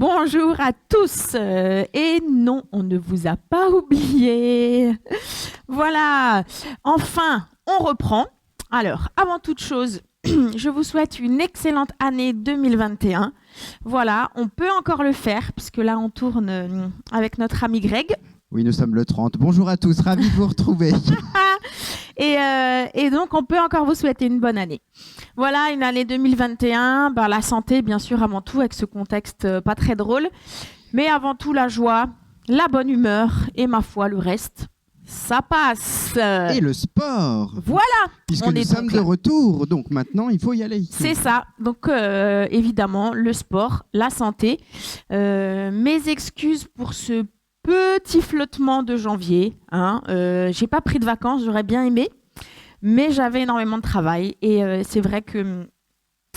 Bonjour à tous. Et non, on ne vous a pas oublié. Voilà. Enfin, on reprend. Alors, avant toute chose, je vous souhaite une excellente année 2021. Voilà, on peut encore le faire, puisque là, on tourne avec notre ami Greg. Oui, nous sommes le 30. Bonjour à tous, ravi de vous retrouver. Et donc, on peut encore vous souhaiter une bonne année. Voilà, une année 2021. La santé, bien sûr, avant tout, avec ce contexte pas très drôle. Mais avant tout, la joie, la bonne humeur et, ma foi, le reste, ça passe. Et le sport. Voilà. Puisque nous sommes de retour, donc maintenant, il faut y aller. C'est ça. Donc, évidemment, le sport, la santé. Mes excuses pour ce petit flottement de janvier. J'ai pas pris de vacances, j'aurais bien aimé, mais j'avais énormément de travail et c'est vrai que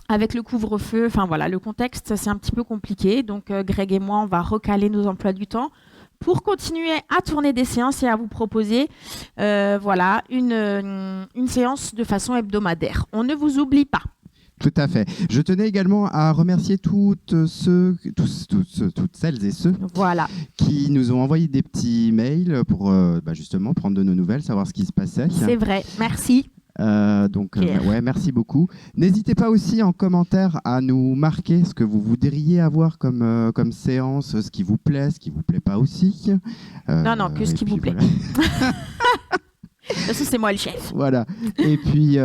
avec le couvre-feu, le contexte c'est un petit peu compliqué. Donc Greg et moi, on va recaler nos emplois du temps pour continuer à tourner des séances et à vous proposer une séance de façon hebdomadaire. On ne vous oublie pas. Tout à fait. Je tenais également à remercier toutes celles et ceux qui nous ont envoyé des petits mails pour justement prendre de nos nouvelles, savoir ce qui se passait. C'est vrai, merci. Merci beaucoup. N'hésitez pas aussi en commentaire à nous marquer ce que vous voudriez avoir comme séance, ce qui vous plaît, ce qui vous plaît pas aussi. Non, que ce qui vous plaît. De toute façon, c'est moi le chef. Voilà. Et puis,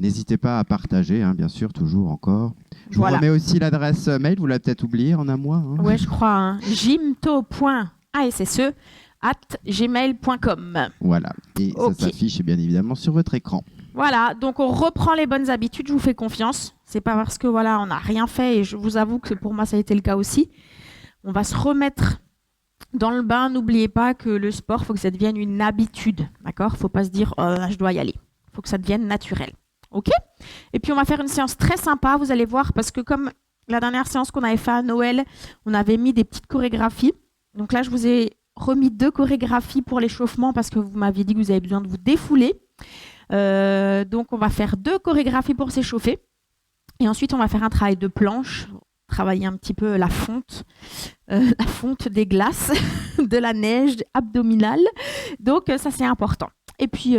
n'hésitez pas à partager, bien sûr, toujours encore. Je vous remets aussi l'adresse mail, vous l'avez peut-être oublié en un mois. Oui, je crois. gymto.asse@gmail.com. Voilà. Et ça s'affiche bien évidemment sur votre écran. Voilà. Donc, on reprend les bonnes habitudes. Je vous fais confiance. C'est pas parce que on n'a rien fait. Et je vous avoue que pour moi, ça a été le cas aussi. On va se remettre dans le bain. N'oubliez pas que le sport, il faut que ça devienne une habitude. D'accord ? Il ne faut pas se dire je dois y aller. Il faut que ça devienne naturel. OK ? Et puis, on va faire une séance très sympa. Vous allez voir, parce que comme la dernière séance qu'on avait fait à Noël, on avait mis des petites chorégraphies. Donc là, je vous ai remis 2 chorégraphies pour l'échauffement parce que vous m'aviez dit que vous avez besoin de vous défouler. Donc, on va faire 2 chorégraphies pour s'échauffer. Et ensuite, on va faire un travail de planche. Travailler un petit peu la fonte des glaces, de la neige abdominale. Donc, ça, c'est important. Et puis,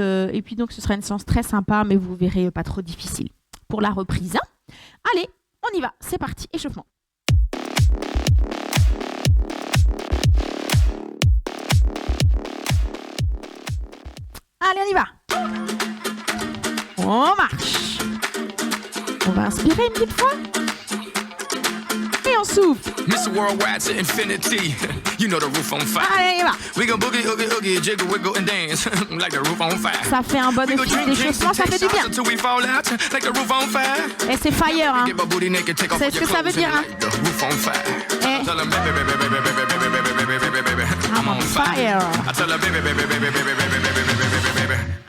donc, ce sera une séance très sympa, mais vous verrez pas trop difficile. Pour la reprise, allez, on y va. C'est parti, échauffement. Allez, on y va. On marche. On va inspirer une petite fois. Et on souffle. Mr. Worldwide to infinity. You know the roof on fire. Allez, on y va. We gon' boogie, oogie, oogie, jiggle, wiggle and dance like the roof on fire. Ça fait un bon effet d'échauffement, ça fait du bien. Until we fall out like the roof on fire. Et c'est fire, hein. C'est ce que ça veut dire, hein. Et... I'm on fire.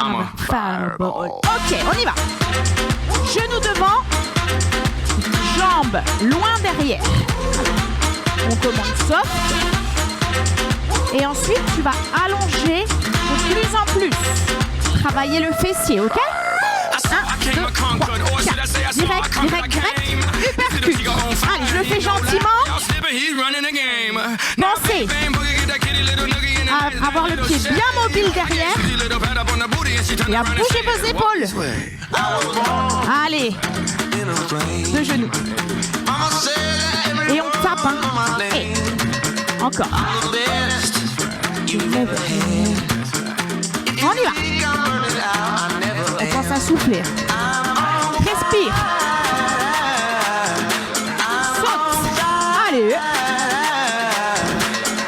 I'm on fireball. Ok, on y va. Genoux devant, jambes loin derrière. On commence soft. Et ensuite, tu vas allonger de plus en plus. Travailler le fessier, ok ? 1, 2, 3, 4. Direct. Uppercut. Allez, je le fais gentiment. Pensez à avoir le pied bien mobile derrière et à bouger vos épaules. Allez, 2 genoux. Et on tape, Et encore. On y va. On pense à souffler. Respire. Saute. Allez.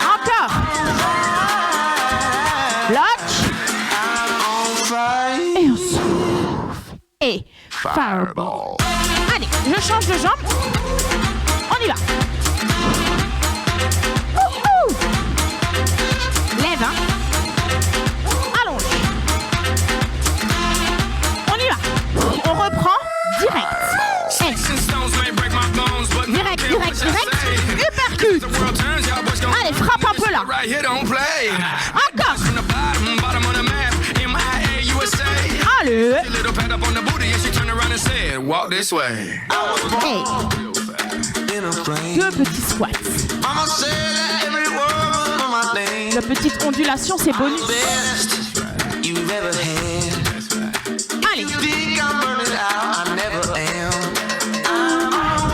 Encore. Lock. Et on souffle. Et fireball. Allez, je change de jambe. On y va. Lève, allonge. On y va. On reprend direct. Direct. Uppercut. Allez, frappe un peu là. Encore. Allez. Hey. 2 petits squats. La petite ondulation, c'est bonus. Allez.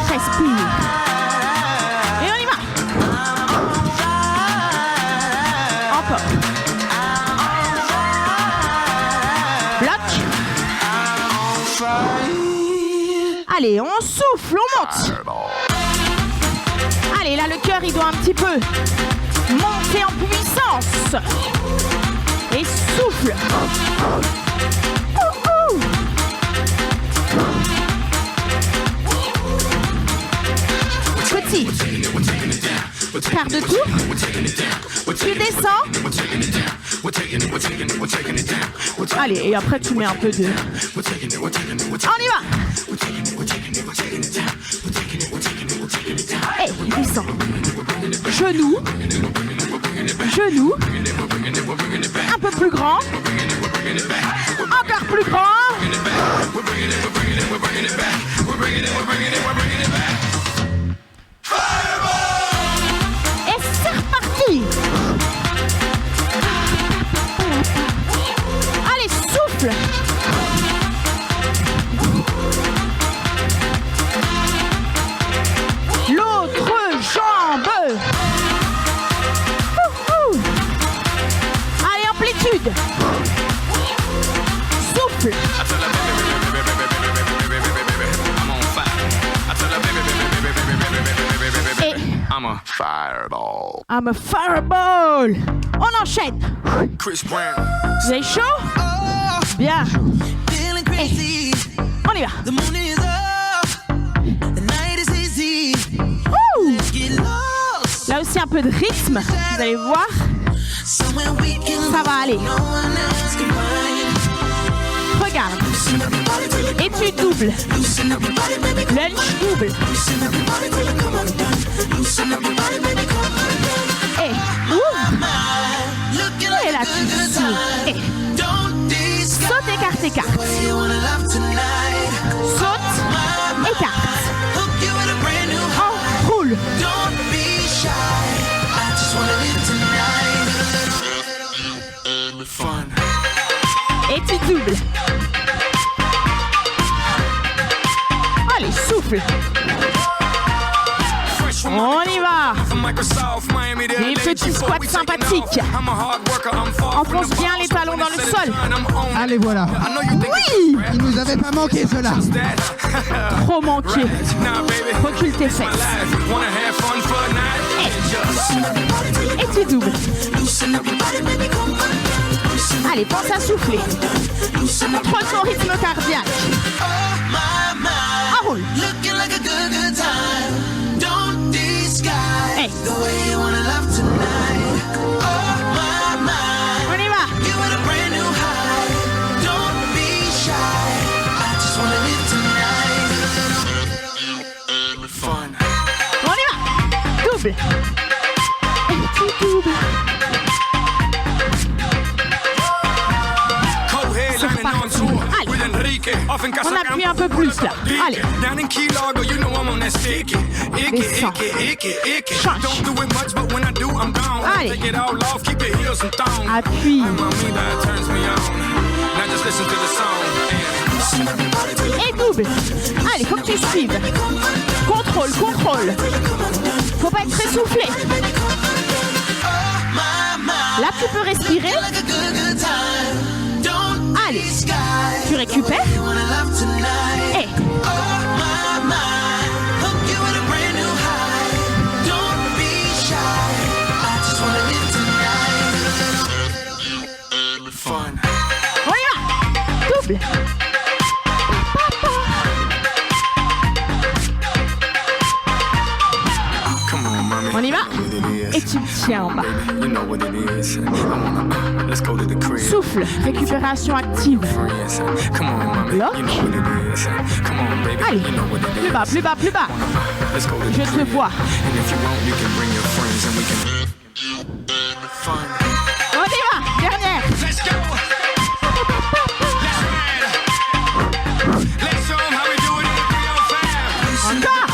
Respire. Et on y va. Encore. Bloc. Allez, on souffle, on monte. Allez, là, le cœur, il doit un petit peu monter en puissance. Et souffle. Petit. Quart de tour. Tu descends. Allez, et après tu mets un peu de... On y va. Et descends. Genou. Genou. Un peu plus grand. Encore plus grand. Et c'est reparti. Allez, souffle. L'autre jambe. Allez, amplitude. Souffle. Et I'm a fireball. On enchaîne. Vous avez chaud? Bien. Et on y va. Ouh. Là aussi un peu de rythme. Vous allez voir. Ça va aller. Regarde. Étude double. Lunge double. Et ouvre. Et là tu souffles. Et saute, écarte, écarte. Saute, écarte. Enroule. Étude double. Allez, souffle. On y va. Des petits squats sympathiques. Enfonce bien les talons dans le sol. Allez, voilà. Oui. Il nous avait pas manqué, cela. Trop manqué. Recule tes fesses. Et tu doubles. Allez, pense à souffler. Contrôle son rythme cardiaque. Enroule. Hey. On y va. On y va. Double. Et tu doubles. C'est reparti. Allez. On appuie un peu plus là. Allez. Descends. Change. Allez. Appuie. Et double. Allez, faut que tu suives. Contrôle, contrôle. Faut pas être essoufflé. Là, tu peux respirer. Allez, tu récupères. Et on y va. Double. On y va. Et tu me tiens en bas. Souffle, récupération active. Bloc. Allez, plus bas, plus bas, plus bas. Je te vois. On y va, dernière. Encore.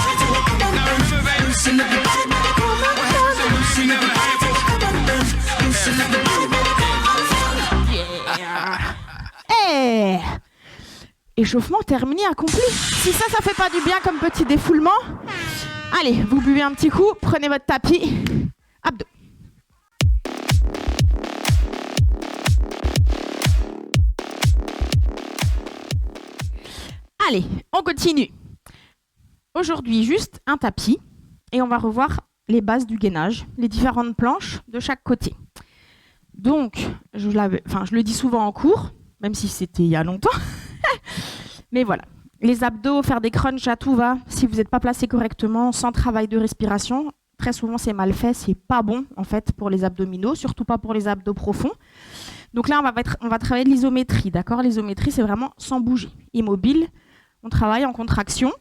échauffement terminé, accompli. Si ça fait pas du bien comme petit défoulement, allez, vous buvez un petit coup, prenez votre tapis, abdos. Allez, on continue. Aujourd'hui, juste un tapis et on va revoir les bases du gainage, les différentes planches de chaque côté. Donc, je le dis souvent en cours, même si c'était il y a longtemps. Mais voilà, les abdos, faire des crunchs à tout va. Si vous n'êtes pas placé correctement, sans travail de respiration, très souvent c'est mal fait, c'est pas bon en fait pour les abdominaux, surtout pas pour les abdos profonds. Donc là, on va travailler de l'isométrie, d'accord ? L'isométrie, c'est vraiment sans bouger, immobile. On travaille en contraction.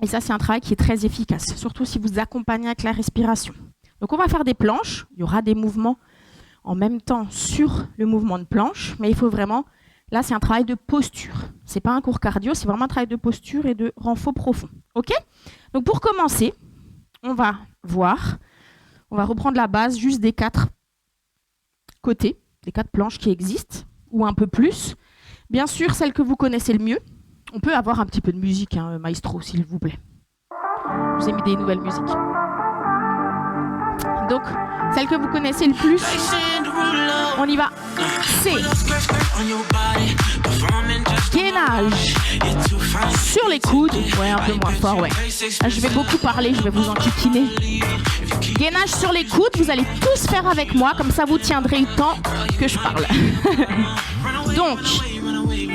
Et ça, c'est un travail qui est très efficace, surtout si vous accompagnez avec la respiration. Donc, on va faire des planches. Il y aura des mouvements en même temps sur le mouvement de planche, mais il faut vraiment... Là, c'est un travail de posture. Ce n'est pas un cours cardio, c'est vraiment un travail de posture et de renfort profond. OK ? Donc, pour commencer, on va reprendre la base juste des 4 côtés, des 4 planches qui existent, ou un peu plus. Bien sûr, celle que vous connaissez le mieux. On peut avoir un petit peu de musique, hein, maestro, s'il vous plaît. Je vous ai mis des nouvelles musiques. Donc, celle que vous connaissez le plus, on y va. C'est gainage sur les coudes. Ouais, un peu moins fort, ouais. Là, je vais beaucoup parler, je vais vous enquiquiner. Gainage sur les coudes, vous allez tous faire avec moi, comme ça vous tiendrez le temps que je parle. Donc,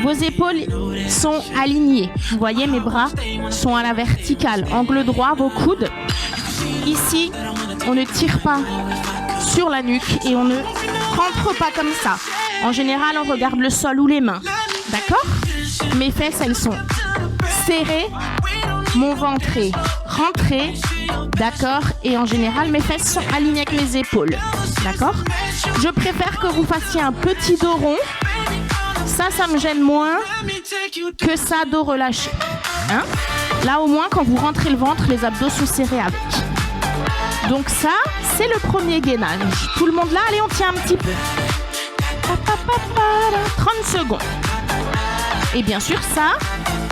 vos épaules sont alignées. Vous voyez, mes bras sont à la verticale. Angle droit, vos coudes. Ici, on ne tire pas sur la nuque et on ne rentre pas comme ça. En général, on regarde le sol ou les mains. D'accord ? Mes fesses, elles sont serrées. Mon ventre est rentré. D'accord ? Et en général, mes fesses sont alignées avec mes épaules. D'accord ? Je préfère que vous fassiez un petit dos rond. Ça me gêne moins que ça, dos relâché. Hein ? Là, au moins, quand vous rentrez le ventre, les abdos sont serrés avec. Donc ça, c'est le premier gainage. Tout le monde là, allez, on tient un petit peu. 30 secondes. Et bien sûr, ça,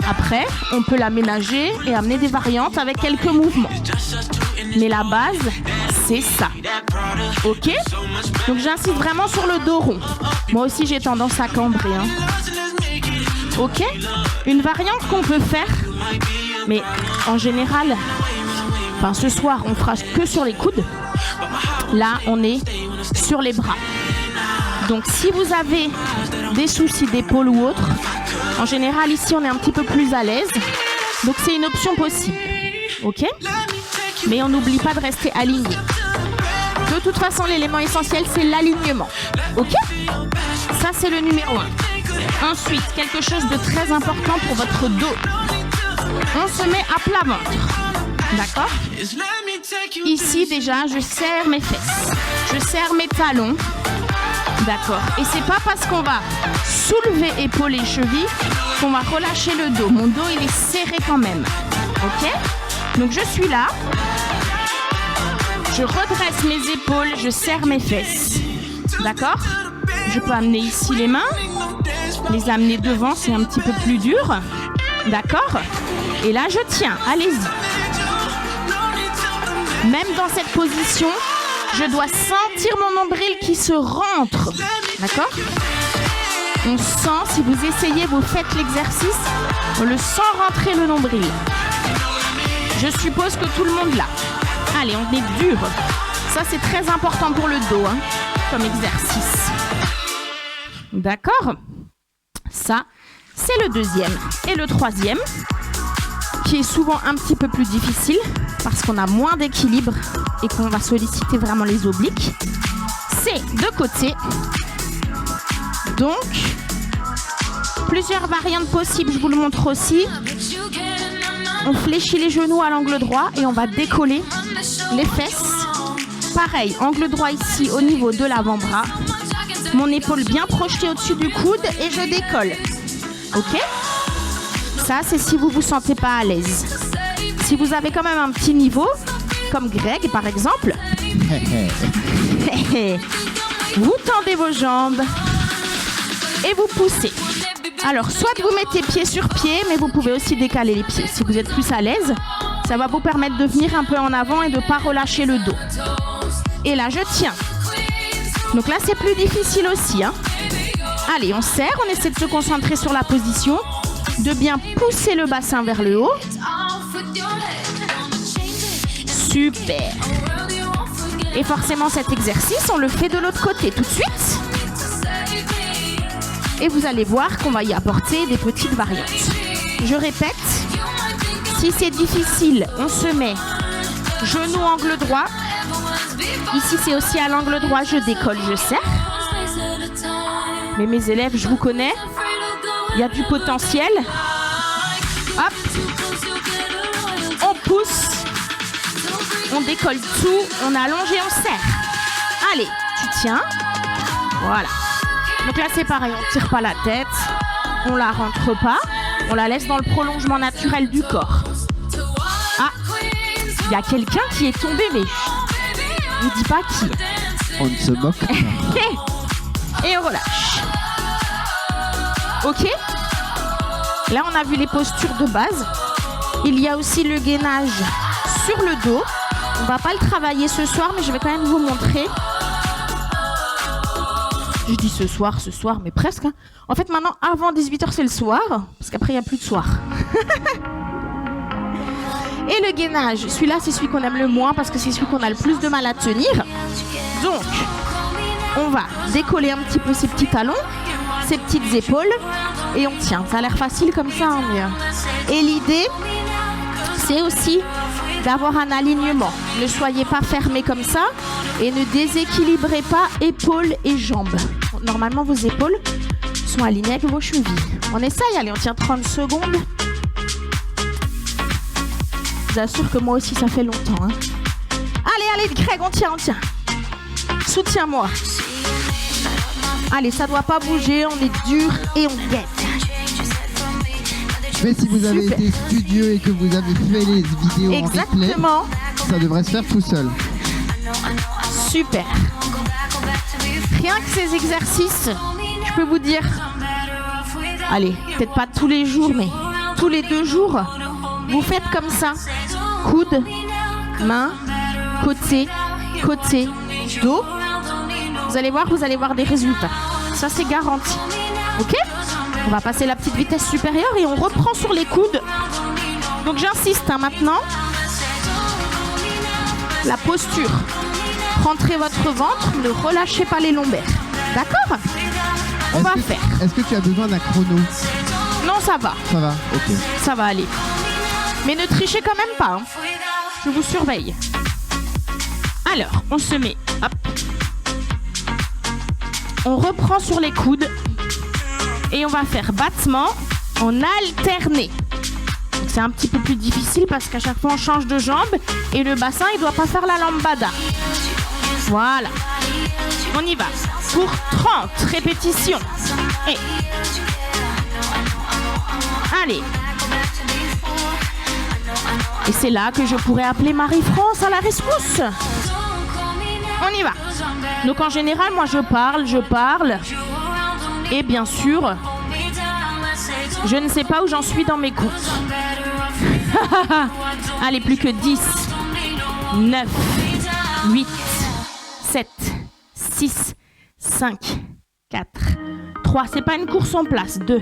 après, on peut l'aménager et amener des variantes avec quelques mouvements. Mais la base, c'est ça. Ok ? Donc j'insiste vraiment sur le dos rond. Moi aussi, j'ai tendance à cambrer. Hein. Ok ? Une variante qu'on peut faire, mais en général, ce soir, on fera que sur les coudes. Là, on est sur les bras. Donc, si vous avez des soucis d'épaule ou autre, en général, ici, on est un petit peu plus à l'aise. Donc, c'est une option possible. Ok ? Mais on n'oublie pas de rester aligné. De toute façon, l'élément essentiel, c'est l'alignement. Ok ? Ça, c'est le numéro 1. Ensuite, quelque chose de très important pour votre dos. On se met à plat ventre. D'accord ? Ici, déjà, je serre mes fesses. Je serre mes talons. D'accord. Et c'est pas parce qu'on va soulever épaules et chevilles qu'on va relâcher le dos. Mon dos, il est serré quand même. Ok ? Donc, je suis là. Je redresse mes épaules. Je serre mes fesses. D'accord ? Je peux amener ici les mains. Les amener devant, c'est un petit peu plus dur. D'accord ? Et là, je tiens. Allez-y. Même dans cette position, je dois sentir mon nombril qui se rentre. D'accord ? On sent, si vous essayez, vous faites l'exercice, on le sent rentrer le nombril. Je suppose que tout le monde l'a. Allez, on est dur. Ça, c'est très important pour le dos, hein, comme exercice. D'accord ? Ça, c'est le deuxième. Et le troisième, qui est souvent un petit peu plus difficile, parce qu'on a moins d'équilibre et qu'on va solliciter vraiment les obliques, c'est de côté. Donc, plusieurs variantes possibles, je vous le montre aussi. On fléchit les genoux à l'angle droit et on va décoller les fesses. Pareil, angle droit ici au niveau de l'avant-bras. Mon épaule bien projetée au-dessus du coude et je décolle. Ok ? Ça, c'est si vous ne vous sentez pas à l'aise. Si vous avez quand même un petit niveau, comme Greg par exemple, vous tendez vos jambes et vous poussez. Alors, soit vous mettez pied sur pied, mais vous pouvez aussi décaler les pieds. Si vous êtes plus à l'aise, ça va vous permettre de venir un peu en avant et de ne pas relâcher le dos. Et là, je tiens. Donc là, c'est plus difficile aussi. Hein. Allez, on serre, on essaie de se concentrer sur la position, de bien pousser le bassin vers le haut. Super. Et forcément, cet exercice, on le fait de l'autre côté tout de suite. Et vous allez voir qu'on va y apporter des petites variantes. Je répète, si c'est difficile, on se met genou angle droit. Ici, c'est aussi à l'angle droit, je décolle, je serre. Mais mes élèves, je vous connais, il y a du potentiel. Hop, on pousse, on décolle tout, on allonge et on serre. Allez, tu tiens, voilà. Donc là, c'est pareil, on ne tire pas la tête, on la rentre pas, on la laisse dans le prolongement naturel du corps. Ah, il y a quelqu'un qui est tombé, mais je ne dis pas qui. On ne se moque pas. Et on relâche. Ok. Là, on a vu les postures de base. Il y a aussi le gainage sur le dos. On ne va pas le travailler ce soir, mais je vais quand même vous montrer. Je dis ce soir, mais presque. Hein. En fait, maintenant, avant 18h, c'est le soir. Parce qu'après, il n'y a plus de soir. Et le gainage, celui-là, c'est celui qu'on aime le moins parce que c'est celui qu'on a le plus de mal à tenir. Donc, on va décoller un petit peu ses petits talons, ses petites épaules et on tient. Ça a l'air facile comme ça, hein, mais... Et l'idée, c'est aussi d'avoir un alignement. Ne soyez pas fermés comme ça et ne déséquilibrez pas épaules et jambes. Normalement, vos épaules sont alignées avec vos chevilles. On essaye, allez, on tient 30 secondes. Je vous assure que moi aussi, ça fait longtemps. Hein. Allez, Greg, on tient. Soutiens-moi. Allez, ça doit pas bouger, on est dur et on guette. Mais si vous avez été studieux et que vous avez fait les vidéos exactement. En replay, ça devrait se faire tout seul. Super. Rien que ces exercices, je peux vous dire, allez, peut-être pas tous les jours, mais tous les 2 jours, vous faites comme ça. Coude, main, côté, dos. Vous allez voir des résultats. Ça, c'est garanti. Ok ? On va passer la petite vitesse supérieure et on reprend sur les coudes. Donc, j'insiste hein, maintenant. La posture. Rentrez votre ventre, ne relâchez pas les lombaires. D'accord ? On va faire. Est-ce que tu as besoin d'un chrono ? Non, ça va. Ça va, ok. Ça va aller. Mais ne trichez quand même pas. Hein. Je vous surveille. Alors, on se met. Hop. On reprend sur les coudes. Et on va faire battement en alterné. Donc c'est un petit peu plus difficile parce qu'à chaque fois on change de jambe. Et le bassin, il ne doit pas faire la lambada. Voilà. On y va. Pour 30 répétitions. Et... Allez. Et c'est là que je pourrais appeler Marie-France à la rescousse. On y va. Donc en général, moi je parle. Et bien sûr, je ne sais pas où j'en suis dans mes comptes. Allez, plus que 10, 9, 8, 7, 6, 5, 4, 3. C'est pas une course en place. 2,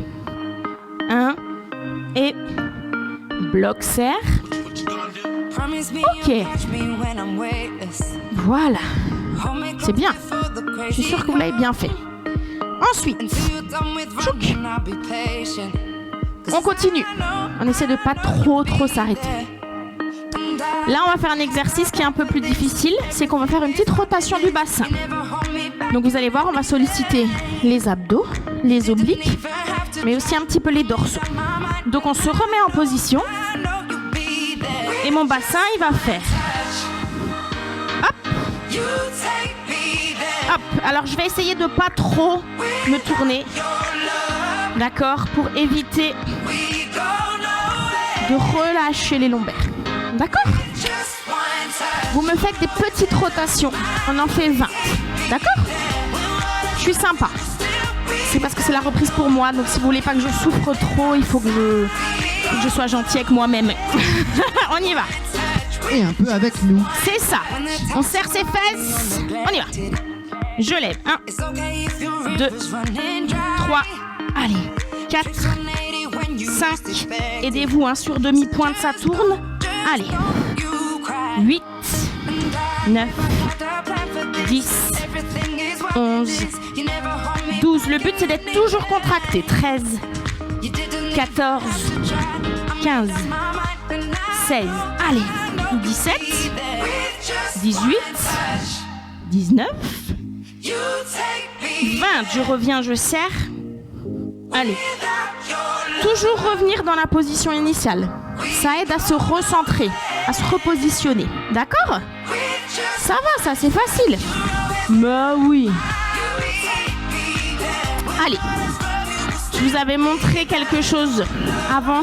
1 et bloc serre. Ok. Voilà. C'est bien. Je suis sûre que vous l'avez bien fait. Ensuite, tchouk. On continue. On essaie de pas trop s'arrêter. Là, on va faire un exercice qui est un peu plus difficile. C'est qu'on va faire une petite rotation du bassin. Donc, vous allez voir, on va solliciter les abdos, les obliques, mais aussi un petit peu les dorsaux. Donc, on se remet en position. Et mon bassin, il va faire. Hop. Hop. Alors, je vais essayer de pas trop me tourner. D'accord ? Pour éviter de relâcher les lombaires. D'accord ? Vous me faites des petites rotations. On en fait 20. D'accord ? Je suis sympa. c'est parce que c'est la reprise pour moi. Donc si vous voulez pas que je souffre trop, il faut que je sois gentille avec moi-même. On y va. Et un peu avec nous. C'est ça. On serre ses fesses. On y va. Je lève. 1, 2, 3, allez, 4, 5. Aidez-vous sur demi-pointe, ça tourne. Allez. 8, 9, 10, 11, 12. Le but, c'est d'être toujours contracté. 13, 14, 15, 16. Allez. 17, 18, 19, 20. Je reviens, je serre. Allez. Toujours revenir dans la position initiale. Ça aide à se recentrer, à se repositionner. D'accord ? Ça va, ça, c'est facile. Bah oui. Allez. Je vous avais montré quelque chose avant.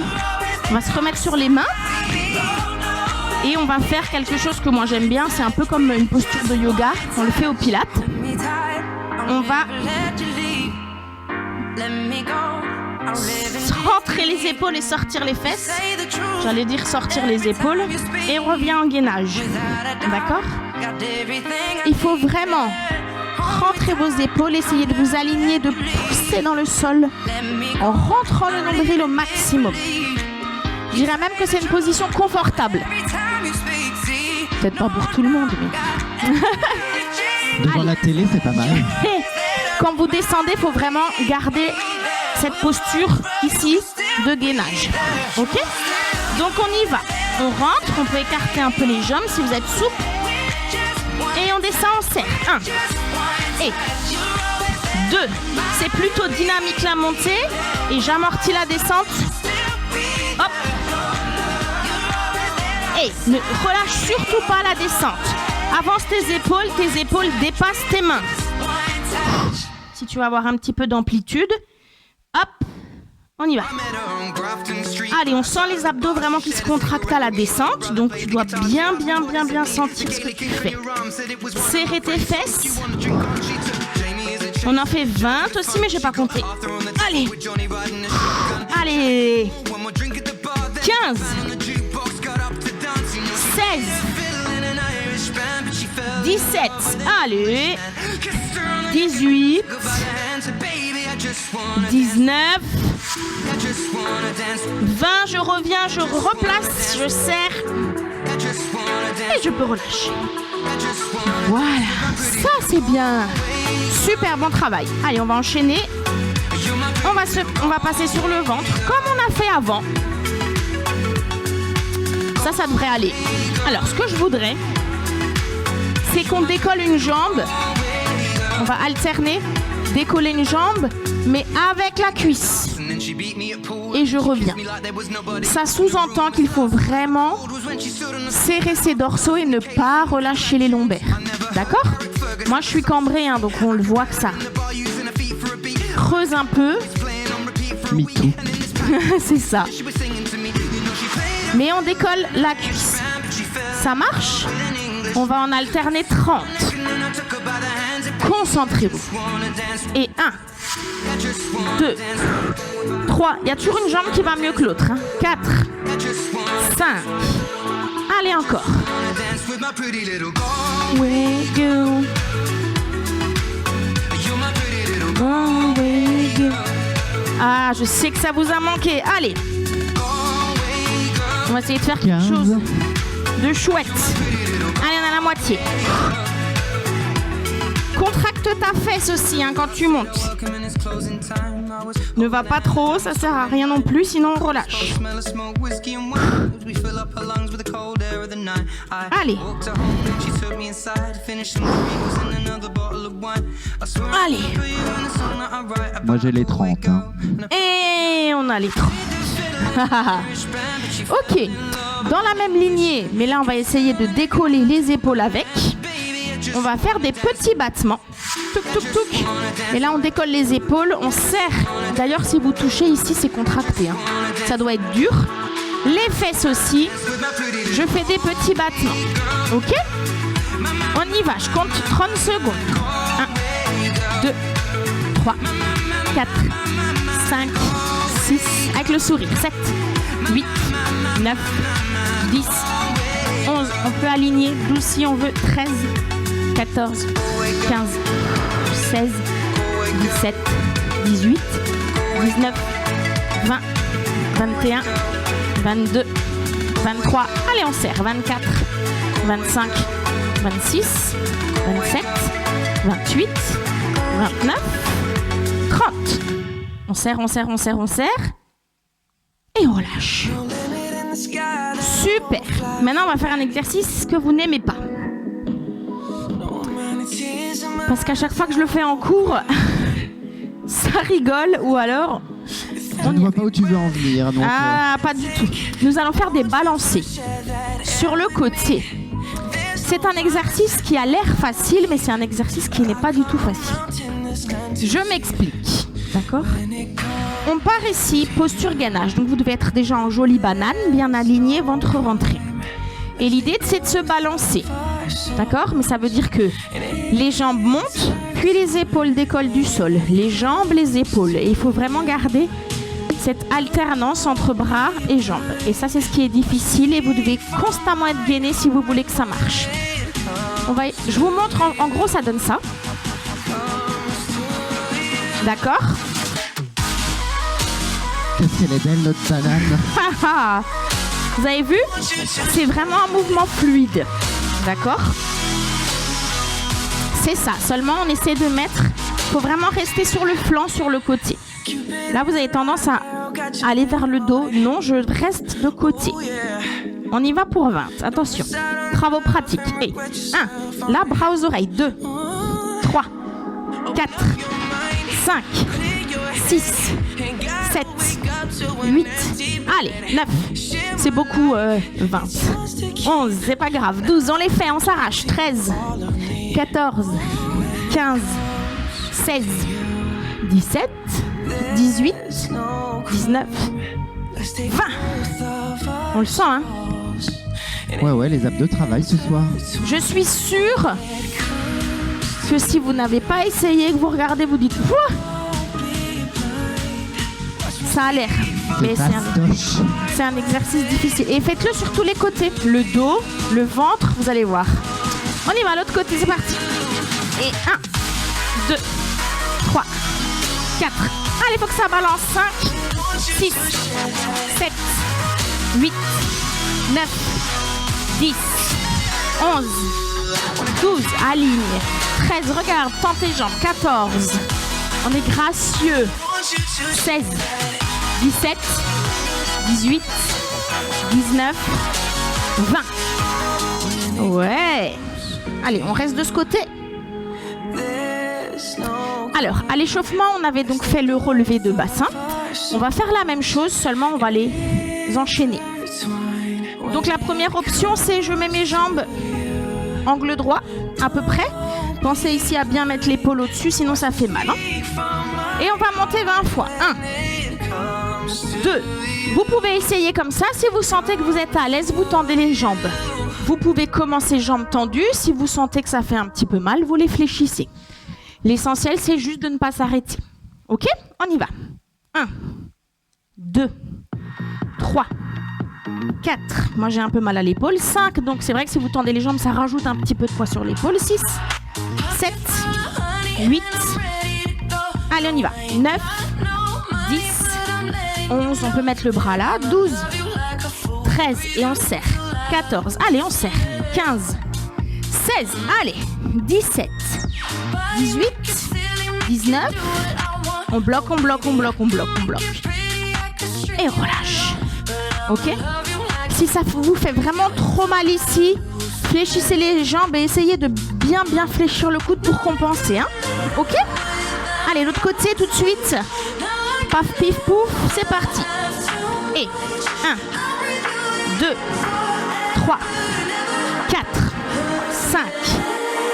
On va se remettre sur les mains. Et on va faire quelque chose que moi j'aime bien. C'est un peu comme une posture de yoga. On le fait au pilates. On va rentrer les épaules et sortir les fesses. J'allais dire sortir les épaules. Et on revient en gainage. D'accord ? Il faut vraiment rentrer vos épaules. Essayez de vous aligner, de pousser dans le sol en rentrant le nombril au maximum. Je dirais même que c'est une position confortable. Peut-être pas pour tout le monde, mais... Devant la télé, c'est pas mal. Et quand vous descendez, il faut vraiment garder cette posture ici de gainage. Ok ? Donc on y va. On rentre, on peut écarter un peu les jambes si vous êtes souple. Et on descend, on serre. 1 et 2. C'est plutôt dynamique la montée. Et j'amortis la descente. Hop. Et ne relâche surtout pas la descente. Avance tes épaules dépassent tes mains. Si tu vas avoir un petit peu d'amplitude, hop, on y va. Allez, on sent les abdos vraiment qui se contractent à la descente. Donc tu dois bien sentir ce que tu fais. Serrer tes fesses. On en fait 20 aussi, mais j'ai pas compté. Allez. Allez. 15. 16, 17, allez, 18, 19, 20, je reviens, je replace, je serre et je peux relâcher. Voilà, ça c'est bien. Super bon travail. Allez, on va enchaîner. On va passer sur le ventre comme on a fait avant. Ça devrait aller. Alors, ce que je voudrais, c'est qu'on décolle une jambe. On va alterner, décoller une jambe, mais avec la cuisse. Et je reviens. Ça sous-entend qu'il faut vraiment serrer ses dorsaux et ne pas relâcher les lombaires. D'accord ? Moi, je suis cambrée, donc on le voit que ça creuse un peu. Me too. C'est ça. Mais on décolle la cuisse. Ça marche ? On va en alterner 30. Concentrez-vous. Et 1, 2, 3. Il y a toujours une jambe qui va mieux que l'autre. 4, 5. Allez, encore. Ah, je sais que ça vous a manqué. Allez. On va essayer de faire quelque chose de chouette. Allez, on a la moitié. Contracte ta fesse aussi quand tu montes. Ne va pas trop haut, ça sert à rien non plus, sinon on relâche. Allez. Allez. Moi j'ai les 30. Et on a les 30. Ok. Dans la même lignée, mais là on va essayer de décoller les épaules avec. On va faire des petits battements. Touc, touc, touc. Et là, on décolle les épaules, on serre. D'ailleurs, si vous touchez ici, c'est contracté. Ça doit être dur. Les fesses aussi. Je fais des petits battements. Ok ? On y va. Je compte 30 secondes. 1, 2, 3, 4, 5, 6, avec le sourire, 7, 8, 9, 10, 11, on peut aligner, 12 si on veut, 13, 14, 15, 16, 17, 18, 19, 20, 21, 22, 23, allez on serre, 24, 25, 26, 27, 28, 29, 30. On serre, on serre, on serre, on serre. Et on lâche. Super. Maintenant, on va faire un exercice que vous n'aimez pas. Parce qu'à chaque fois que je le fais en cours, ça rigole ou alors... On ne voit pas où tu veux en venir. Donc pas du tout. Nous allons faire des balancés sur le côté. C'est un exercice qui a l'air facile, mais c'est un exercice qui n'est pas du tout facile. Je m'explique, d'accord ? On part ici, posture gainage. Donc vous devez être déjà en jolie banane, bien aligné, ventre rentré. Et l'idée, c'est de se balancer, d'accord ? Mais ça veut dire que les jambes montent, puis les épaules décollent du sol. Les jambes, les épaules. Et il faut vraiment garder cette alternance entre bras et jambes. Et ça, c'est ce qui est difficile et vous devez constamment être gainé si vous voulez que ça marche. Je vous montre, en gros, ça donne ça. D'accord ? Qu'est-ce qu'elle est belle, notre banane. Vous avez vu ? C'est vraiment un mouvement fluide. D'accord ? C'est ça. Seulement, on essaie de mettre... Il faut vraiment rester sur le flanc, sur le côté. Là, vous avez tendance à aller vers le dos. Non, je reste de côté. On y va pour 20. Attention. Travaux pratiques. Et 1. Là, bras aux oreilles. 2. 3. 4. 5. 6. 7. 8. Allez, 9. C'est beaucoup. 20. 11. C'est pas grave. 12. On les fait. On s'arrache. 13. 14. 15. 16. 17. 18. 19. 20. On le sent, hein? Ouais, les abdos travaillent ce soir. Je suis sûre que si vous n'avez pas essayé, que vous regardez, vous dites Pouah, ça a l'air. Mais c'est un exercice difficile. Et faites-le sur tous les côtés. Le dos, le ventre, vous allez voir. On y va, l'autre côté, c'est parti. Et 1, 2, 3, 4. Allez, il faut que ça balance. 5, 6, 7, 8, 9, 10, 11, 12, aligne, 13, regarde, tends tes jambes, 14, on est gracieux, 16, 17, 18, 19, 20. Ouais. Allez, on reste de ce côté. Alors, à l'échauffement, on avait donc fait le relevé de bassin. On va faire la même chose, seulement on va les enchaîner. Donc la première option, c'est je mets mes jambes angle droit, à peu près. Pensez ici à bien mettre l'épaule au-dessus, sinon ça fait mal. Hein. Et on va monter 20 fois. 1, 2. Vous pouvez essayer comme ça. Si vous sentez que vous êtes à l'aise, vous tendez les jambes. Vous pouvez commencer jambes tendues. Si vous sentez que ça fait un petit peu mal, vous les fléchissez. L'essentiel, c'est juste de ne pas s'arrêter. Ok ? On y va. 1, 2, 3, 4. Moi, j'ai un peu mal à l'épaule. 5. Donc, c'est vrai que si vous tendez les jambes, ça rajoute un petit peu de poids sur l'épaule. 6, 7, 8. Allez, on y va. 9, 10, 11. On peut mettre le bras là. 12, 13. Et on serre. 14. Allez, on serre. 15, 16. Allez. 17, 18, 19. On bloque, on bloque, on bloque, on bloque, on bloque. Et on relâche. Ok ? Si ça vous fait vraiment trop mal ici, fléchissez les jambes et essayez de bien fléchir le coude pour compenser. Hein ? Ok ? Allez, l'autre côté tout de suite. Paf, pif, pouf, c'est parti. Et 1, 2, 3, 4, 5,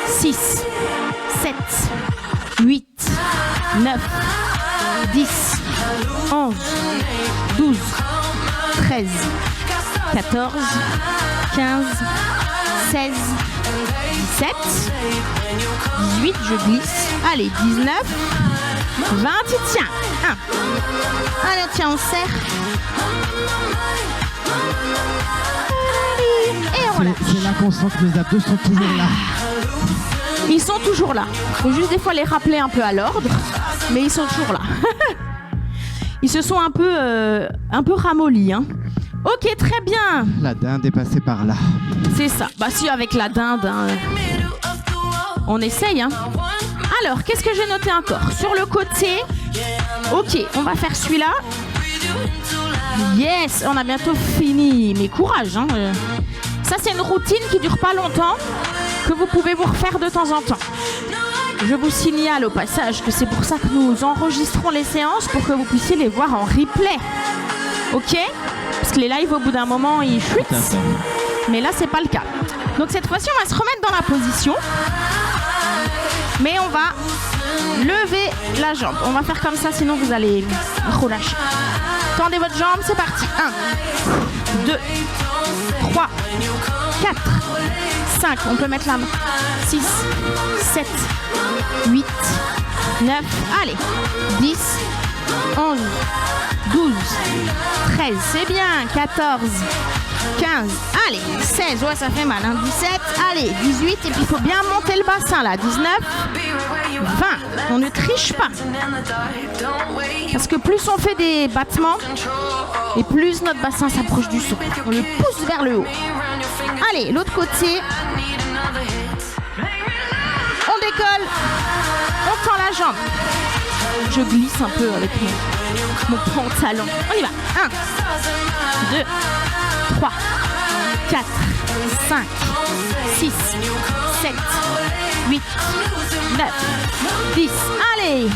6, 7, 8, 9, 10, 11, 12, 13, 14, 15, 16, 17, 18, je glisse. Allez, 19, 20, tu tiens. 1. Allez, tiens, on serre. Et on relâche. C'est là qu'on sent que les abdos sont toujours là. Ils sont toujours là. Il faut juste des fois les rappeler un peu à l'ordre, mais ils sont toujours là. Ils se sont un peu ramollis. Hein. Ok, très bien. La dinde est passée par là. C'est ça. Bah si, avec la dinde, hein, on essaye. Hein. Alors, qu'est-ce que j'ai noté encore? Sur le côté, ok, on va faire celui-là. Yes, on a bientôt fini. Mais courage. Hein. Ça, c'est une routine qui dure pas longtemps, que vous pouvez vous refaire de temps en temps. Je vous signale au passage que c'est pour ça que nous enregistrons les séances, pour que vous puissiez les voir en replay. Ok? Parce que les lives, au bout d'un moment, ils chutent. Mais là, c'est pas le cas. Donc cette fois-ci, on va se remettre dans la position. Mais on va lever la jambe. On va faire comme ça, sinon vous allez relâcher. Tendez votre jambe, c'est parti. 1, 2, 3, 4, 5. On peut mettre la main. 6, 7, 8, 9. Allez. 10, 11, 12, 13. C'est bien. 14, 15. Allez. 16. Ouais, ça fait mal. Hein. 17. Allez. 18. Et puis, il faut bien monter le bassin, là. 19, 20. On ne triche pas. Parce que plus on fait des battements, et plus notre bassin s'approche du sol. On le pousse vers le haut. Allez, l'autre côté. On décolle. On tend la jambe. Je glisse un peu avec mon pantalon. On y va. 1, 2, 3, 4, 5, 6, 7, 8, 9, 10. Allez.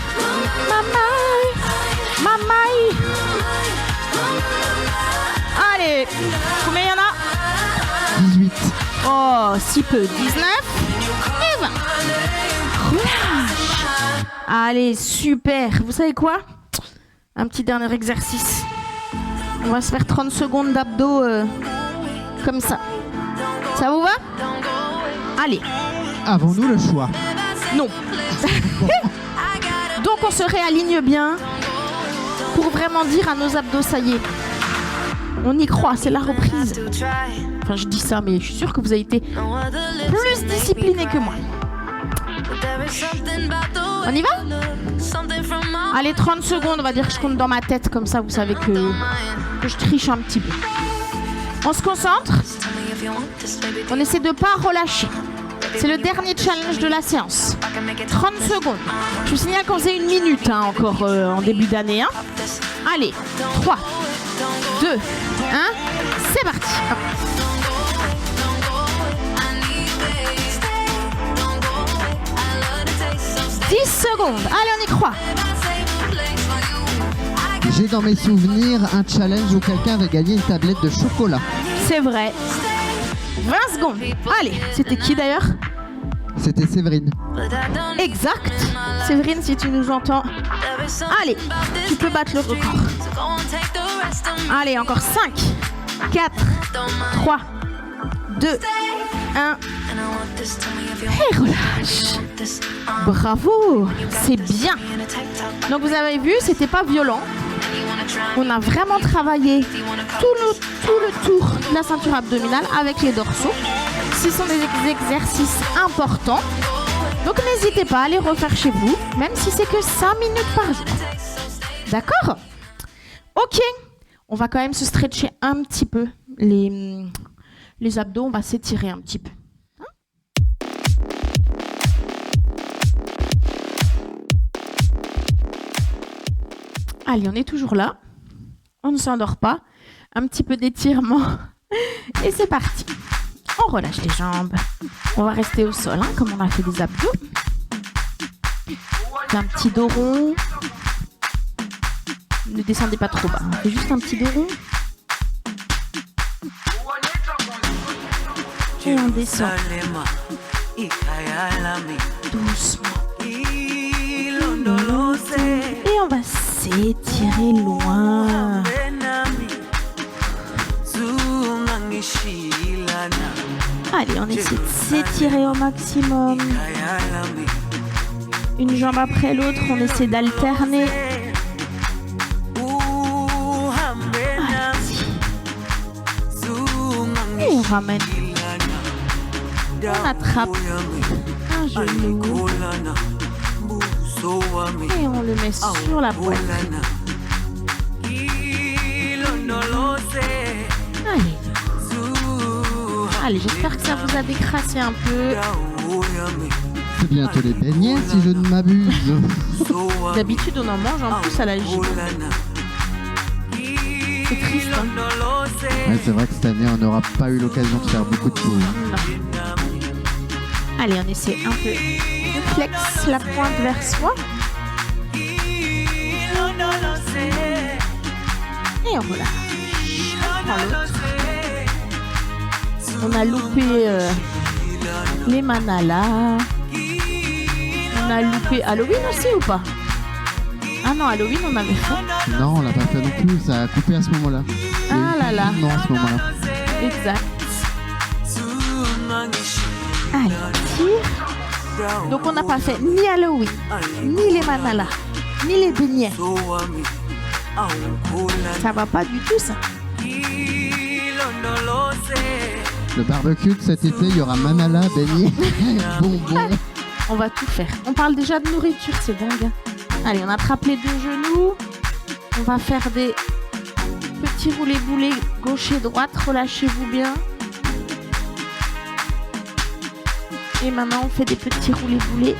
Mamaï. Allez. Combien il y en a? 18. Oh, si peu. 19 et 20. Relâche. Allez, super. Vous savez quoi? Un petit dernier exercice. On va se faire 30 secondes d'abdos comme ça. Ça vous va? Allez. Avons-nous le choix? Non. Donc on se réaligne bien pour vraiment dire à nos abdos, ça y est. On y croit, c'est la reprise. Enfin, je dis ça, mais je suis sûre que vous avez été plus disciplinés que moi. On y va? Allez, 30 secondes, on va dire que je compte dans ma tête, comme ça vous savez que je triche un petit peu. On se concentre. On essaie de ne pas relâcher. C'est le dernier challenge de la séance. 30 secondes. Je vous signale qu'on faisait 1 minute hein, encore en début d'année. Hein. Allez, 3, 2, 1, c'est parti. 10 secondes. Allez, on y croit. J'ai dans mes souvenirs un challenge où quelqu'un avait gagné une tablette de chocolat. C'est vrai. 20 secondes. Allez, c'était qui d'ailleurs? C'était Séverine. Exact. Séverine, si tu nous entends. Allez, tu peux battre le record. Allez, encore 5, 4, 3, 2, 1. Et relâche. Bravo, c'est bien. Donc vous avez vu, c'était pas violent. On a vraiment travaillé tout le tour de la ceinture abdominale avec les dorsaux. Ce sont des exercices importants. Donc n'hésitez pas à les refaire chez vous, même si c'est que 5 minutes par jour. D'accord? Ok. On va quand même se stretcher un petit peu. Les abdos, on va s'étirer un petit peu. Allez, on est toujours là. On ne s'endort pas. Un petit peu d'étirement. Et c'est parti. On relâche les jambes. On va rester au sol, hein, comme on a fait des abdos. Un petit dos rond. Ne descendez pas trop bas. On fait juste un petit dos rond. Et on descend. Doucement. Et on va s'étirer loin. Allez, on essaie de s'étirer au maximum. Une jambe après l'autre, on essaie d'alterner. Et on ramène. On attrape un genou. Et on le met sur la poitrine. Allez, j'espère que ça vous a décrassé un peu. C'est bientôt les beignets si je ne m'abuse. D'habitude, on en mange en plus à la gym. C'est triste, hein. Ouais, c'est vrai que cette année, on n'aura pas eu l'occasion de faire beaucoup de choses. Allez, on essaie un peu. On flexe la pointe vers soi. Et on relâche. On prend l'autre. On a loupé les manalas. On a loupé Halloween aussi ou pas? Ah non, Halloween on avait fait. Non, on l'a pas fait non plus, ça a coupé à ce moment-là. Ah là là. Non, à ce moment-là. Exact. Allez, on tire. Donc on n'a pas fait ni Halloween, ni les manalas, ni les beignets. Ça va pas du tout ça. Le barbecue de cet été, il y aura manala, beignets, bonbons. On va tout faire. On parle déjà de nourriture, c'est dingue. Allez, on attrape les deux genoux. On va faire des petits roulés-boulés gauche et droite. Relâchez-vous bien. Et maintenant, on fait des petits roulés-boulés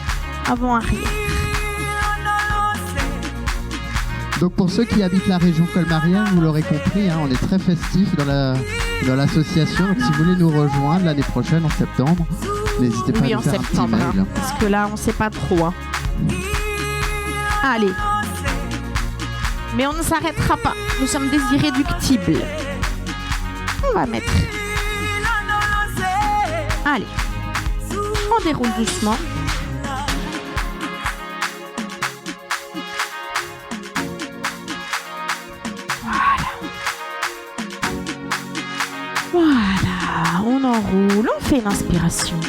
avant-arrière. Donc pour ceux qui habitent la région colmarienne, vous l'aurez compris, hein, on est très festif dans l'association. Donc si vous voulez nous rejoindre l'année prochaine, en septembre, n'hésitez pas à nous faire un petit mail. Hein, parce que là, on ne sait pas trop. Hein. Allez. Mais on ne s'arrêtera pas. Nous sommes des irréductibles. On va mettre. Allez. On déroule doucement. Voilà, on enroule, on fait une inspiration.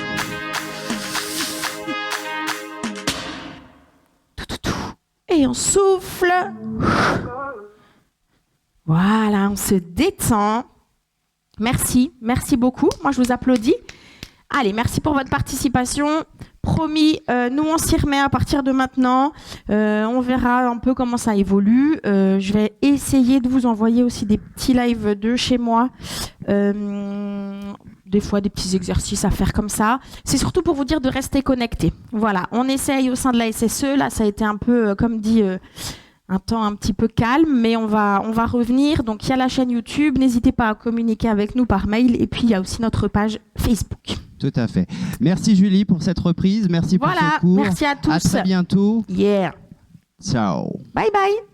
Et on souffle. Voilà, on se détend. Merci beaucoup. Moi, je vous applaudis. Allez, merci pour votre participation. Promis, nous on s'y remet à partir de maintenant. On verra un peu comment ça évolue. Je vais essayer de vous envoyer aussi des petits lives de chez moi. Des fois des petits exercices à faire comme ça. C'est surtout pour vous dire de rester connecté. Voilà, on essaye au sein de la SSE. Là, ça a été un peu, comme dit, un temps un petit peu calme, mais on va revenir. Donc, il y a la chaîne YouTube. N'hésitez pas à communiquer avec nous par mail. Et puis, il y a aussi notre page Facebook. Tout à fait. Merci Julie pour cette reprise. Merci pour ce cours. Merci à tous. À très bientôt. Yeah. Ciao. Bye bye.